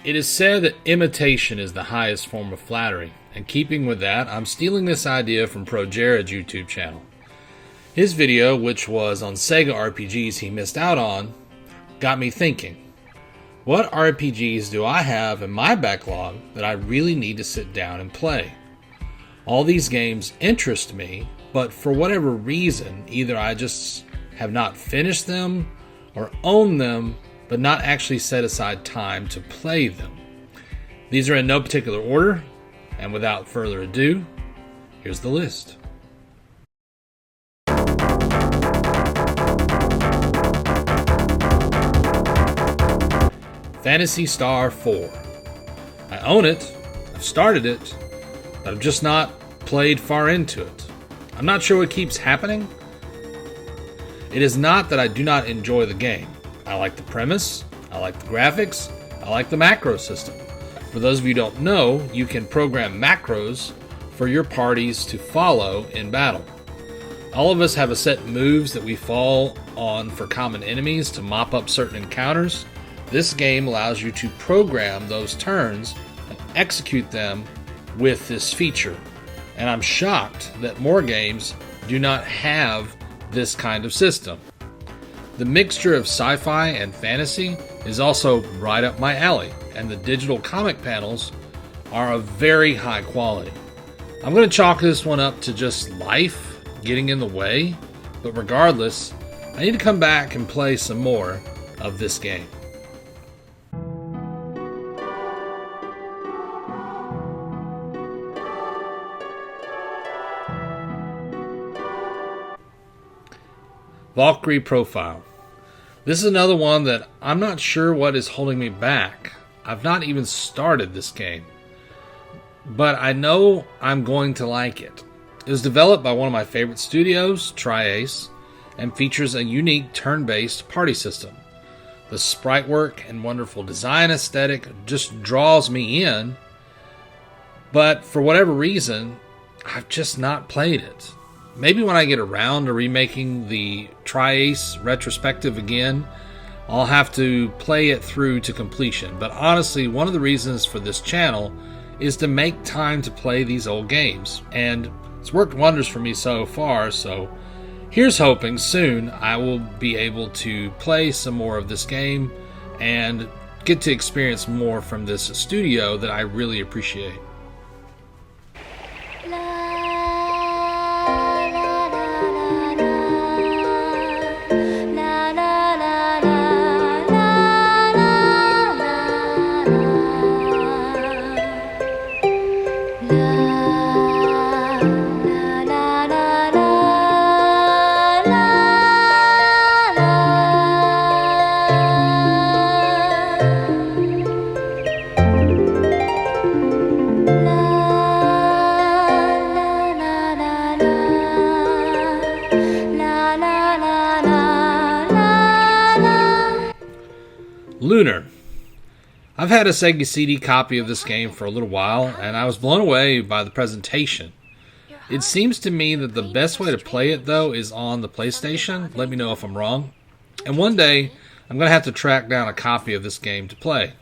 It is said that imitation is the highest form of flattery, and keeping with that, I'm stealing this idea from Pro Jared's YouTube channel. His video, which was on Sega RPGs he missed out on, got me thinking, what RPGs do I have in my backlog that I really need to sit down and play? All these games interest me, but for whatever reason, either I just have not finished them or own them, but not actually set aside time to play them. These are in no particular order, and without further ado, here's the list. Phantasy Star 4. I own it, I've started it, but I've just not played far into it. I'm not sure what keeps happening. It is not that I do not enjoy the game. I like the premise, I like the graphics, I like the macro system. For those of you who don't know, you can program macros for your parties to follow in battle. All of us have a set moves that we fall on for common enemies to mop up certain encounters. This game allows you to program those turns and execute them with this feature. And I'm shocked that more games do not have this kind of system. The mixture of sci-fi and fantasy is also right up my alley, and the digital comic panels are of very high quality. I'm going to chalk this one up to just life getting in the way, but regardless, I need to come back and play some more of this game. Valkyrie Profile. This is another one that I'm not sure what is holding me back. I've not even started this game, but I know I'm going to like it. It was developed by one of my favorite studios, Tri-Ace, and features a unique turn-based party system. The sprite work and wonderful design aesthetic just draws me in, but for whatever reason, I've just not played it. Maybe when I get around to remaking the Tri-Ace retrospective again, I'll have to play it through to completion. But honestly, one of the reasons for this channel is to make time to play these old games. And it's worked wonders for me so far, so here's hoping soon I will be able to play some more of this game and get to experience more from this studio that I really appreciate. Lunar. I've had a Sega CD copy of this game for a little while, and I was blown away by the presentation. It seems to me that the best way to play it, though, is on the PlayStation. Let me know if I'm wrong. And one day, I'm going to have to track down a copy of this game to play.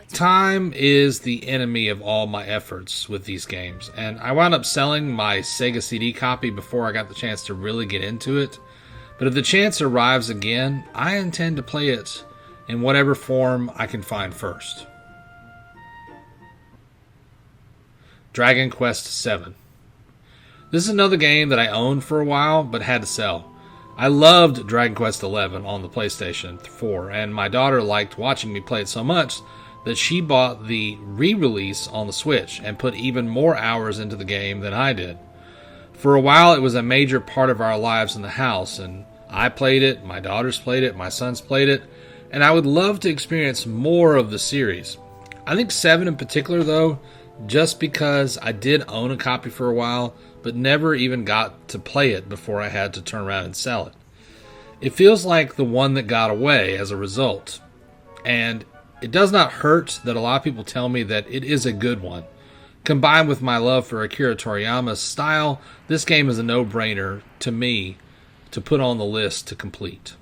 Time is the enemy of all my efforts with these games, and I wound up selling my Sega CD copy before I got the chance to really get into it. But if the chance arrives again, I intend to play it in whatever form I can find first. Dragon Quest VII. This is another game that I owned for a while, but had to sell. I loved Dragon Quest XI on the PlayStation 4, and my daughter liked watching me play it so much that she bought the re-release on the Switch and put even more hours into the game than I did. For a while, it was a major part of our lives in the house, and I played it, my daughters played it, my sons played it, and I would love to experience more of the series. I think 7 in particular, though, just because I did own a copy for a while, but never even got to play it before I had to turn around and sell it. It feels like the one that got away as a result. And it does not hurt that a lot of people tell me that it is a good one. Combined with my love for Akira Toriyama's style, this game is a no-brainer to me to put on the list to complete.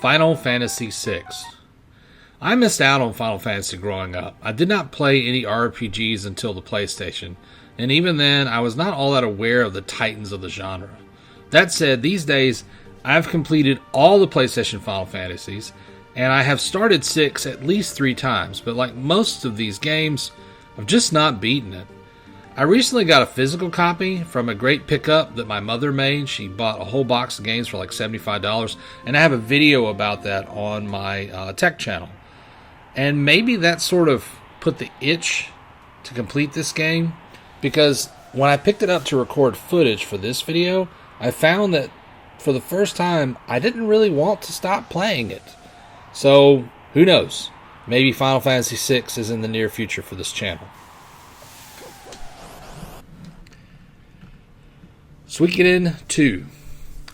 Final Fantasy VI. I missed out on Final Fantasy growing up. I did not play any RPGs until the PlayStation, and even then, I was not all that aware of the titans of the genre. That said, these days, I've completed all the PlayStation Final Fantasies, and I have started 6 at least 3 times, but like most of these games, I've just not beaten it. I recently got a physical copy from a great pickup that my mother made. She bought a whole box of games for like $75, and I have a video about that on my tech channel. And maybe that sort of put the itch to complete this game, because when I picked it up to record footage for this video, I found that for the first time, I didn't really want to stop playing it. So, who knows? Maybe Final Fantasy VI is in the near future for this channel. Suikoden 2.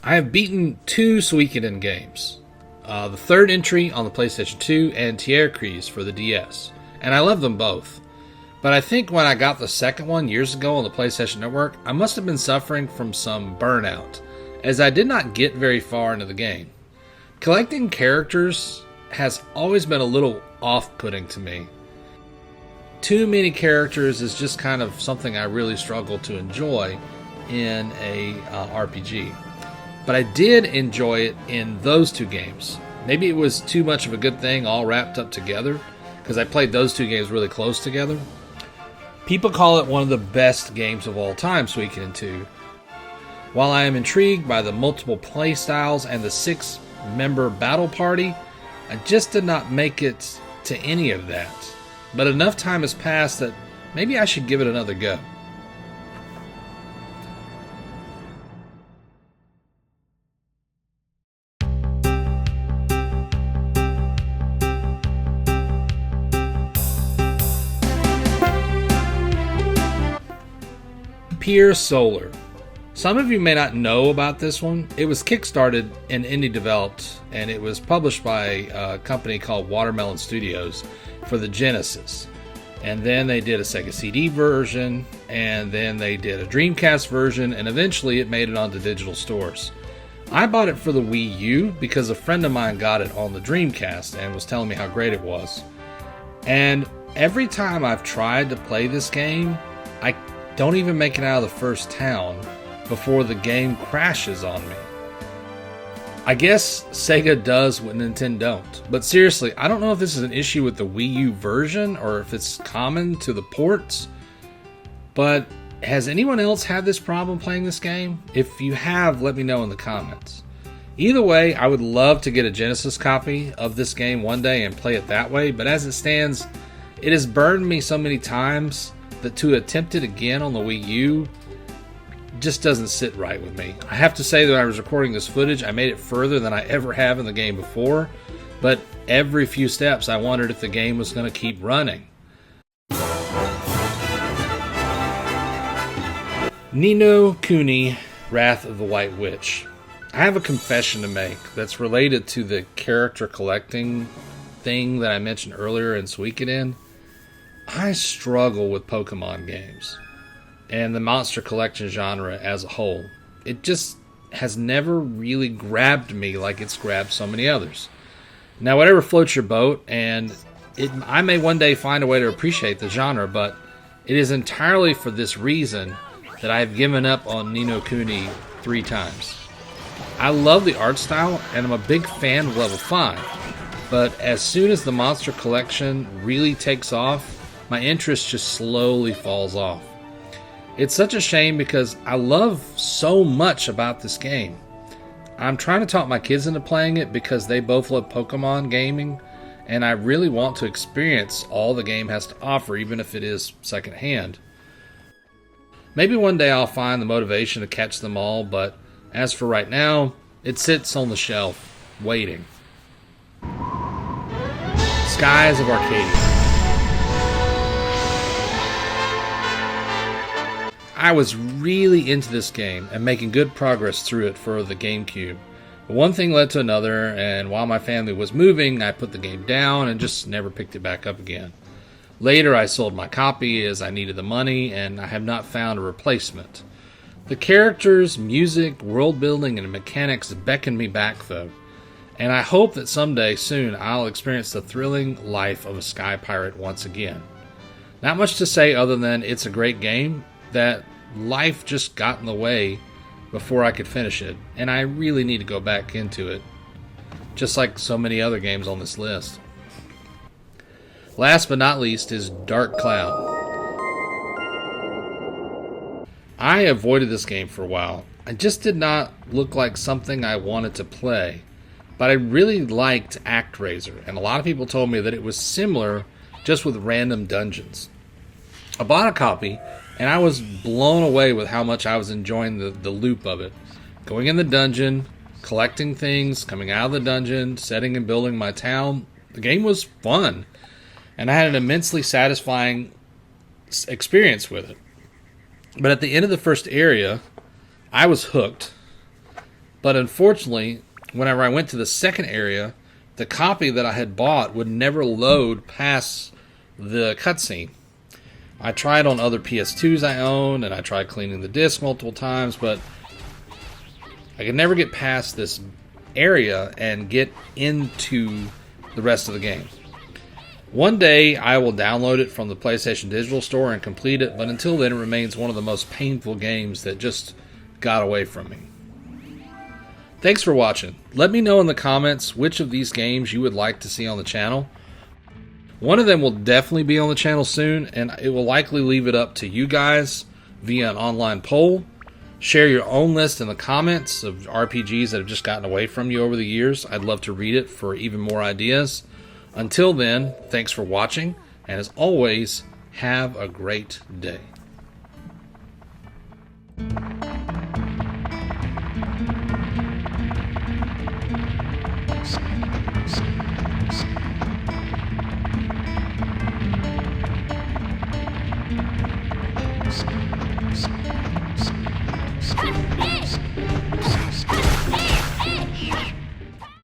I have beaten 2 Suikoden games. The third entry on the PlayStation 2 and Tierkreis for the DS. And I love them both. But I think when I got the second one years ago on the PlayStation Network, I must have been suffering from some burnout, as I did not get very far into the game. Collecting characters has always been a little off-putting to me. Too many characters is just kind of something I really struggle to enjoy in a RPG. But I did enjoy it in those 2 games. Maybe it was too much of a good thing all wrapped up together, because I played those 2 games really close together. People call it one of the best games of all time, Suikoden 2. While I am intrigued by the multiple play styles and the 6-member battle party, I just did not make it to any of that. But enough time has passed that maybe I should give it another go. Pier Solar. Some of you may not know about this one. It was kickstarted and indie developed, and it was published by a company called Watermelon Studios for the Genesis. And then they did a Sega CD version, and then they did a Dreamcast version, and eventually it made it onto digital stores. I bought it for the Wii U because a friend of mine got it on the Dreamcast and was telling me how great it was. And every time I've tried to play this game, I don't even make it out of the first town before the game crashes on me. I guess Sega does what Nintendo don't. But seriously, I don't know if this is an issue with the Wii U version or if it's common to the ports. But has anyone else had this problem playing this game? If you have, let me know in the comments. Either way, I would love to get a Genesis copy of this game one day and play it that way. But as it stands, it has burned me so many times that to attempt it again on the Wii U just doesn't sit right with me. I have to say that when I was recording this footage, I made it further than I ever have in the game before, but every few steps I wondered if the game was going to keep running. Ni no Kuni, Wrath of the White Witch. I have a confession to make that's related to the character collecting thing that I mentioned earlier in Suikoden. I struggle with Pokemon games and the monster collection genre as a whole. It just has never really grabbed me like it's grabbed so many others. Now, whatever floats your boat, and I may one day find a way to appreciate the genre, but it is entirely for this reason that I have given up on Ni no Kuni 3 times. I love the art style, and I'm a big fan of level 5, but as soon as the monster collection really takes off, my interest just slowly falls off. It's such a shame because I love so much about this game. I'm trying to talk my kids into playing it because they both love Pokemon gaming, and I really want to experience all the game has to offer, even if it is secondhand. Maybe one day I'll find the motivation to catch them all, but as for right now, it sits on the shelf, waiting. Skies of Arcadia. I was really into this game and making good progress through it for the GameCube. But one thing led to another, and while my family was moving, I put the game down and just never picked it back up again. Later, I sold my copy as I needed the money, and I have not found a replacement. The characters, music, world building, and mechanics beckon me back, though. And I hope that someday soon I'll experience the thrilling life of a sky pirate once again. Not much to say other than it's a great game that life just got in the way before I could finish it, and I really need to go back into it, just like so many other games on this list. Last but not least is Dark Cloud. I avoided this game for a while. It just did not look like something I wanted to play, but I really liked ActRaiser, and a lot of people told me that it was similar, just with random dungeons. I bought a copy, and I was blown away with how much I was enjoying the loop of it. Going in the dungeon, collecting things, coming out of the dungeon, setting and building my town. The game was fun, and I had an immensely satisfying experience with it. But at the end of the first area, I was hooked. But unfortunately, whenever I went to the second area, the copy that I had bought would never load past the cutscene. I tried on other PS2s I owned, and I tried cleaning the disc multiple times, but I could never get past this area and get into the rest of the game. One day I will download it from the PlayStation Digital Store and complete it, but until then it remains one of the most painful games that just got away from me. Thanks for watching. Let me know in the comments which of these games you would like to see on the channel. One of them will definitely be on the channel soon, and it will likely leave it up to you guys via an online poll. Share your own list in the comments of RPGs that have just gotten away from you over the years. I'd love to read it for even more ideas. Until then, thanks for watching, and as always, have a great day.